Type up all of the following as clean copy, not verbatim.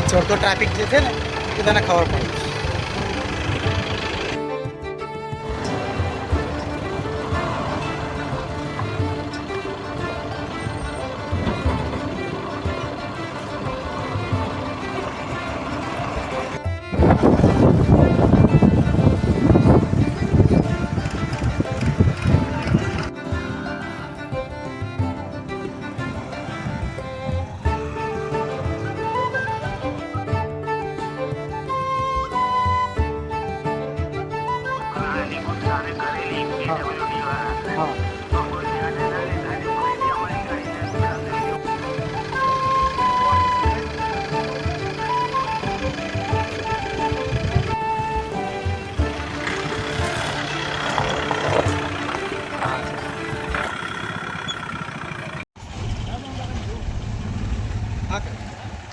ચડતો traffic જે છે ને એ તને ખબર પડે.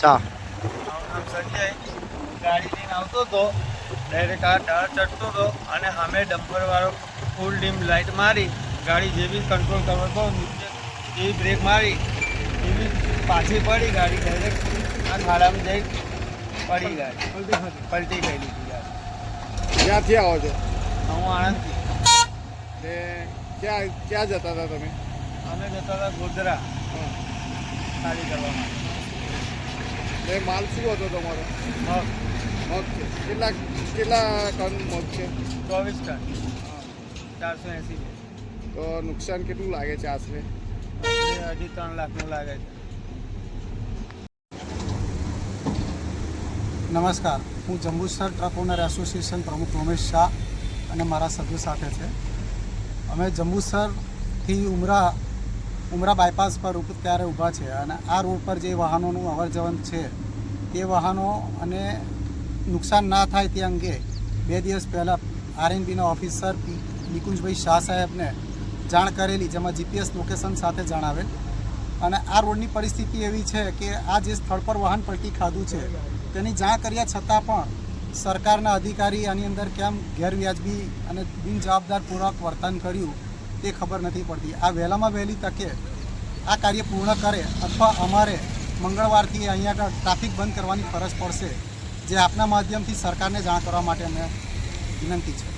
ચા આમ સંજય ગાડી લઈને આવતો હતો, ડાયરેક્ટ આ ઢાળ ચડતો હતો અને સામે ડમ્પરવાળો ફૂલ ડીમ લાઇટ મારી, ગાડી જેવી કંટ્રોલ કરવો હતો નીચે એવી બ્રેક મારી, એવી પાછી પડી ગાડી, ડાયરેક્ટ આ ખાડામાં જઈ પડી ગાડી, પલટી ગઈ લીધી ગાડી. ક્યાંથી આવો છો? હું આણંદથી. ને ક્યાં જતા હતા તમે? અમે જતા હતા ગોધરા ખાલી કરવા માટે. ને માલ શું હતો તમારો? મગ મગ છે. કેટલા ટન મગ છે? 24 ટન, 480. તો નુકસાન કેટલું લાગે છે આશરે? 2.5-3 લાખનું લાગે છે. નમસ્કાર, હું જંબુસર ટ્રક ઓનર એસોસિએશન પ્રમુખ રમેશ શાહ અને મારા સભ્યો સાથે છે. અમે જંબુસરથી ઉમરા બાયપાસ પર ત્યારે ઊભા છે અને આ રોડ પર જે વાહનોનું અવર જવર છે તે વાહનો અને નુકસાન ના થાય તે અંગે 2 દિવસ પહેલાં આરએનબીના ઓફિસર નિકુંજભાઈ શાહ સાહેબને જાણ કરેલી, જેમાં જીપીએસ લોકેશન સાથે જણાવેલ. અને આ રોડની પરિસ્થિતિ એવી છે કે આ જે સ્થળ પર વાહન પલટી ખાધું છે તેની જાણ કર્યા છતાં પણ સરકારના અધિકારી આની અંદર કેમ ગેરવ્યાજબી અને બિનજવાબદારપૂર્વક વર્તન કર્યું તે ખબર નથી પડતી. આ વહેલામાં વહેલી તકે આ કાર્ય પૂર્ણ કરે અથવા અમારે મંગળવારથી અહીંયા આગળ ટ્રાફિક બંધ કરવાની ફરજ પડશે, જે આપના માધ્યમથી સરકારને જાણ કરવા માટે અમે વિનંતી છે.